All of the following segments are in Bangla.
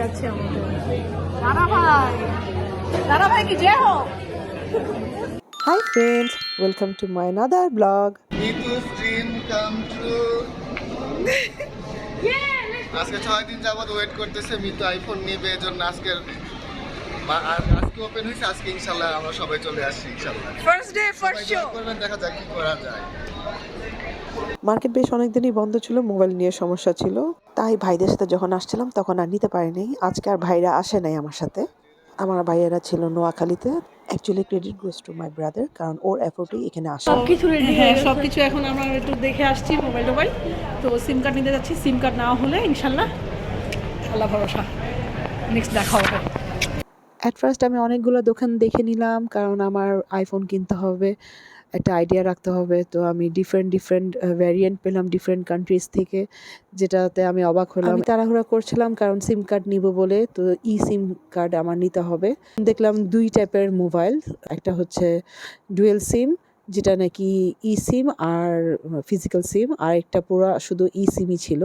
যাচ্ছে আমাদের দাদা ভাই কি যে হোক। Hi friends, welcome to my another vlog. Nitu's dream come true. আজকে 6 দিন যাবত ওয়েট করতেছে মিতু আইফোন নিবে এজন্য আজকে ওপেন হয়েছে। আজকে ইনশাআল্লাহ আমরা সবাই চলে আসছি ইনশাআল্লাহ। ফার্স্ট ডে ফার্স্ট শো করবেন, দেখা যাক কি করা যায়। মার্কেট বেশ অনেকদিনই বন্ধ ছিল, মোবাইল নিয়ে সমস্যা ছিল, তাই ভাইদের সাথে যখন আসছিলাম তখন আর নিতে পারিনি। আজকে আর ভাইরা আসে নাই আমার সাথে, আমার ভাইয়েরা ছিল নোয়াখালীতে। Actually credit goes to my brother, কারণ ওর এফোর্টেই এখানে আসা। সবকিছু রেডি, হ্যাঁ সবকিছু এখন আমরা একটু দেখে আসছি মোবাইল তো সিম কার্ড নিতে যাচ্ছি। সিম কার্ড না হলে ইনশাল্লাহ আল্লাহ ভরসা নেক্সট দেখা হবে। অ্যাট ফার্স্ট আমি অনেকগুলো দোকান দেখে নিলাম, কারণ আমার আইফোন কিনতে হবে, একটা আইডিয়া রাখতে হবে। তো আমি ডিফারেন্ট ভ্যারিয়েন্ট পেলাম ডিফারেন্ট কান্ট্রিজ থেকে, যেটাতে আমি অবাক হলাম। আমি তাড়াহুড়া করছিলাম কারণ সিম কার্ড নিব বলে, তো সিম কার্ড আমার নিতে হবে। দেখলাম 2 টাইপের মোবাইল, একটা হচ্ছে ডুয়েল সিম, যেটা নাকি সিম আর ফিজিক্যাল সিম, আর একটা পুরো শুধু সিমই ছিল।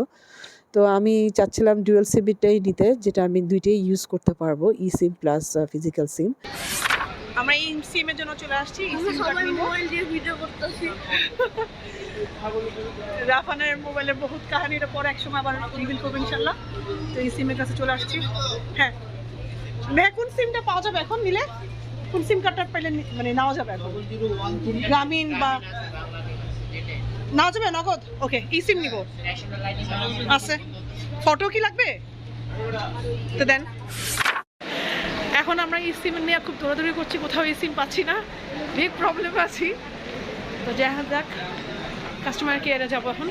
তো আমি চাচ্ছিলাম ডুয়েল সিমটাই নিতে, যেটা আমি দুইটাই ইউজ করতে পারবো, সিম প্লাস ফিজিক্যাল সিম। আমরা এই সিমের জন্য চলে আসছি। মোবাইল দিয়ে ভিডিও করতেছি। রাফানের মোবাইলের বহুত কাহিনীটা পরে একসময় আবার রিভিল করবো ইনশাল্লাহ। তো এই সিমের কাছে চলে আসছি। হ্যাঁ ভাই, কোন সিমটা পাওয়া যাবে এখন নিলে? কোন সিম কার্ডটা পাইলে মানে নেওয়া যাবে এখন? গ্রামীণ বা নেওয়া যাবে নগদ? ওকে, ই সিম নিব। আছে ফটো কি লাগবে তো দেন। এখন আমরা এই সিম নিয়ে খুব দৌড়াদৌড়ি করছি, কোথাও এই সিম পাচ্ছি না, বিগ প্রবলেম আছি। তো দেখা যাক, কাস্টমার কেয়ারে যাবো এখন।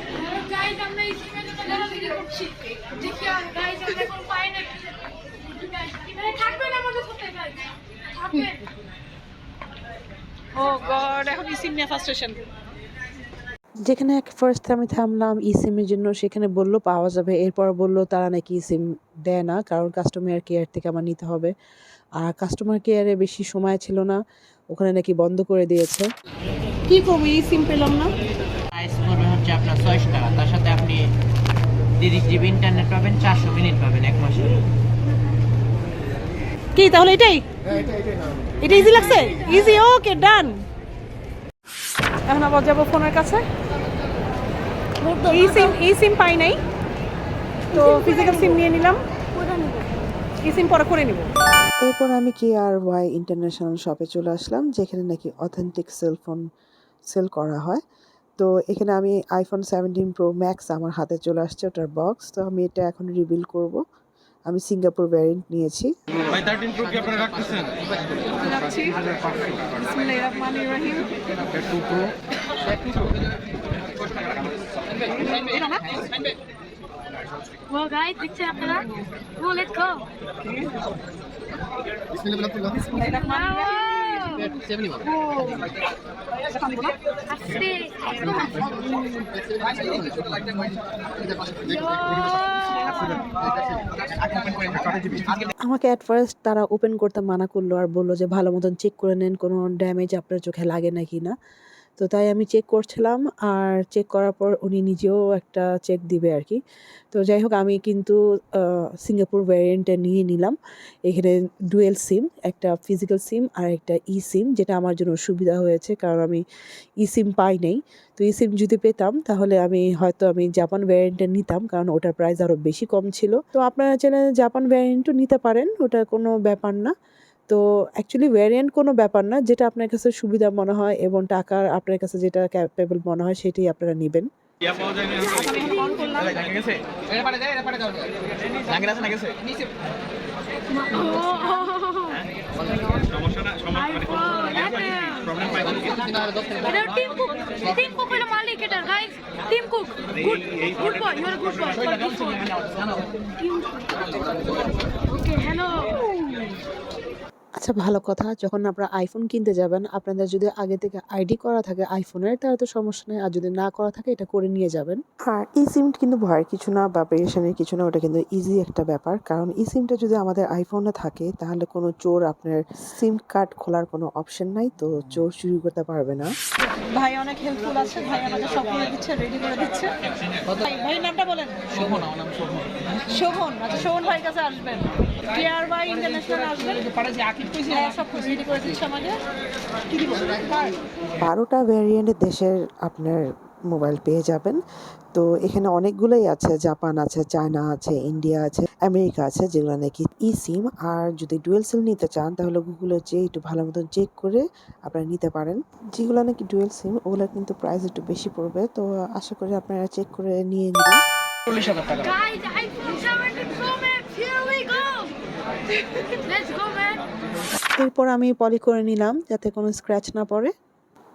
ও গড, এখন এই সিম নিয়ে ফার্স্টেশন। যেখানে ফার্স্ট আমি থামলাম সিমের জন্য, সেখানে বললো পাওয়া যাবে, এরপর বললো তারা নাকি সিম দেয় না, কারণ কাস্টমার কেয়ার থেকে আমার নিতে হবে। আর কাস্টমার কেয়ারে বেশি সময় ছিল না, ওখানে নাকি বন্ধ করে দিয়েছে। কি করবো, এই সিম পেলাম না। প্রাইস পড়বে হচ্ছে আপনার 600 টাকা, তার সাথে আপনি 30 জিবি ইন্টারনেট পাবেন, 400 মিনিট পাবেন 1 মাসে। কি তাহলে এটাই? এটা ইজি লাগছে? ইজি, ওকে ডান। এখন আবার যাবো ফোনের কাছে। এই সিম পাই নাই, তো ফিজিক্যাল সিম নিয়ে নিলাম। এই সিম পরে করে নিব। এরপর আমি KRY ইন্টারন্যাশনাল শপে চলে আসলাম, যেখানে নাকি অথেন্টিক সেলফোন সেল করা হয়। তো এখানে আমি আইফোন 17 প্রো ম্যাক্স আমার হাতে চলে আসছে, ওটার বক্স। তো আমি এটা এখন রিভিল করব। আমি সিঙ্গাপুর ভ্যারিয়েন্ট নিয়েছি। ভাই 13 প্রো কি আপনারা রাখতেছেন? রাখছি। বিসমিল্লাহির রহমানির রহিম। 2 প্রো এটা না? Well, guys, picture after that. Well, let's go. বিসমিল্লাহ বলতে বিসমিল্লাহির রহমানির রহিম। Así. আমাকে অ্যাট ফার্স্ট তারা ওপেন করতে মানা করলো, আর বললো যে ভালো মতন চেক করে নেন, কোনো ড্যামেজ আপনার চোখে লাগে নাকি না। তো তাই আমি চেক করছিলাম, আর চেক করার পর উনি নিজেও একটা চেক দিবে আর কি। তো যাই হোক, আমি কিন্তু সিঙ্গাপুর ভ্যারিয়েন্টটা নিয়ে নিলাম। এখানে ডুয়েল সিম, একটা ফিজিক্যাল সিম আর একটা সিম, যেটা আমার জন্য সুবিধা হয়েছে, কারণ আমি সিম পাই নাই। তো সিম যদি পেতাম তাহলে আমি জাপান ভ্যারিয়েন্টটা নিতাম, কারণ ওটার প্রাইস আরও বেশি কম ছিল। তো আপনারা চাইলে জাপান ভ্যারিয়েন্টও নিতে পারেন, ওটা কোনো ব্যাপার না। তো অ্যাকচুয়ালি ভ্যারিয়েন্ট কোনো ব্যাপার না, যেটা আপনার কাছে সুবিধা মনে হয় এবং টাকার আপনার কাছে যেটা ক্যাপেবল মনে হয় সেটাই আপনারা নেবেন। ইয়া পাওয়া যায় না। অন করলাম। লাগে গেছে? এটা পারে দাও লাগে আছে না গেছে? সমস্যা না, প্রবলেম পাই না। Hello, Tim Cook. Tim Cook is the Malik hitter, guys. Tim Cook. Good boy. You're a good boy. Okay, hello. আচ্ছা, ভালো কথা, যখন আপনারা আইফোন কিনতে যাবেন আপনাদের যদি আগে থেকে আইডি করা থাকে আইফোনের তাহলে তো সমস্যা নেই, আর যদি না করা থাকে এটা করে নিয়ে যাবেন। আর ই সিম কিন্তু ভয়ের কিছু না বা পেরেশানির কিছু না, ওটা কিন্তু ইজি একটা ব্যাপার। কারণ ই সিমটা যদি আমাদের আইফোনে থাকে তাহলে কোনো চোর আপনার সিম কার্ড খোলার কোনো অপশন নাই, তো চোর চুরি করতে পারবে না। ভাই অনেক হেল্পফুল আছে, ভাই আমাকে সব করে দিচ্ছে, রেডি করে দিচ্ছে। ভাই নামটা বলেন। শোভন, আমার নাম শোভন। শোভন, আচ্ছা শোভন ভাইয়ের কাছে আসবেন, টিআর বাই ইন্টারন্যাশনাল আসবেন। হ্যাঁ, সব কিছু রেডি করে দিচ্ছে আমাকে। কি দিব? কার্ড। 12টা ভ্যারিয়েন্টের দেশের আপনার মোবাইল পেয়ে যাবেন। তো এখানে অনেকগুলোই আছে, জাপান আছে, চায়না আছে, ইন্ডিয়া আছে, আমেরিকা আছে, যেগুলো নাকি ই সিম। আর যদি ডুয়েল সিম নিতে চান তাহলে গুগলে যেয়ে একটু ভালো মতন চেক করে আপনারা নিতে পারেন। যেগুলো নাকি ডুয়েল সিম ওগুলো কিন্তু প্রাইস একটু বেশি পড়বে, তো আশা করি আপনারা চেক করে নিয়ে নেবেন। 40,000 টাকা। Guys, iPhone 17 Pro Max, here we go. Let's go, man. এরপর আমি পলি করে নিলাম যাতে কোনো স্ক্র্যাচ না পড়ে।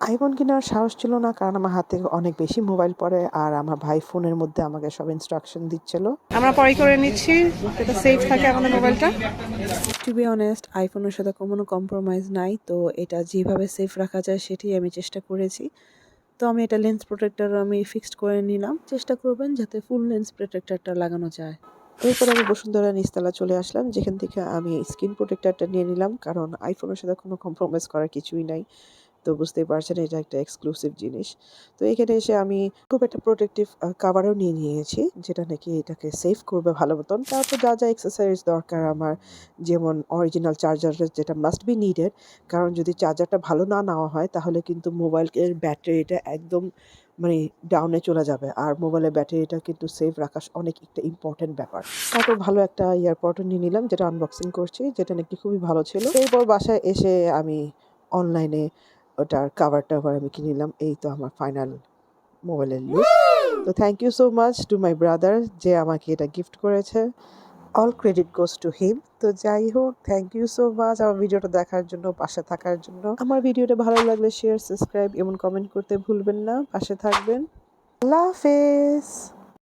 আইফোন কেনার সাহস ছিল না কারণ আমার হাতে অনেক বেশি মোবাইল পড়ে, আর আমার ভাই ফোনের মধ্যে আমাকে সব ইনস্ট্রাকশন দিচ্ছিল। আমরা পরে করে নিচ্ছি, এটা সেফ থাকে আমাদের মোবাইলটা। টু বি অনেস্ট, আইফোনের সাথে কোনো কম্প্রোমাইজ নাই, তো এটা যেভাবে সেফ রাখা যায় সেটাই আমি চেষ্টা করেছি। তো আমি এটা লেন্স প্রোটেক্টর আমি ফিক্সড করে নিলাম। চেষ্টা করবেন যাতে ফুল লেন্স প্রোটেক্টরটা লাগানো যায়। এরপর আমি বসুন্ধরা নিচতলা চলে আসলাম, যেখান থেকে আমি স্ক্রিন প্রোটেক্টরটা নিয়ে নিলাম, কারণ আইফোনের সাথে কোনো কম্প্রোমাইজ করার কিছুই নাই। তো বুঝতেই পারছেন এটা একটা এক্সক্লুসিভ জিনিস। তো এখানে এসে আমি খুব একটা প্রোটেক্টিভ কাভারও নিয়ে নিয়েছি, যেটা নাকি এটাকে সেভ করবে ভালো মতন। তারপর যা যা এক্সারসাইজ দরকার আমার, যেমন অরিজিনাল চার্জার যেটা মাস্ট বি নিডেড, কারণ যদি চার্জারটা ভালো না নেওয়া হয় তাহলে কিন্তু মোবাইলের ব্যাটারিটা একদম মানে ডাউনে চলে যাবে, আর মোবাইলের ব্যাটারিটা কিন্তু সেভ রাখা অনেক একটা ইম্পর্টেন্ট ব্যাপার। তারপর ভালো একটা ইয়ারপডও নিয়ে নিলাম, যেটা আনবক্সিং করছি, যেটা নাকি খুবই ভালো ছিল। এরপর বাসায় এসে আমি অনলাইনে ওটার কাভার টাভার আমি কিনে নিলাম। এই তো আমার ফাইনাল মোবাইলের লুক। তো thank you so much to my brother যে আমাকে এটা গিফট করেছে। All credit goes to him. তো যাই হোক, থ্যাংক ইউ সো মাচ আমার ভিডিওটা দেখার জন্য, পাশে থাকার জন্য। আমার ভিডিওটা ভালো লাগলে শেয়ার, সাবস্ক্রাইব এবং কমেন্ট করতে ভুলবেন না। পাশে থাকবেন। আল্লাহ হাফেজ।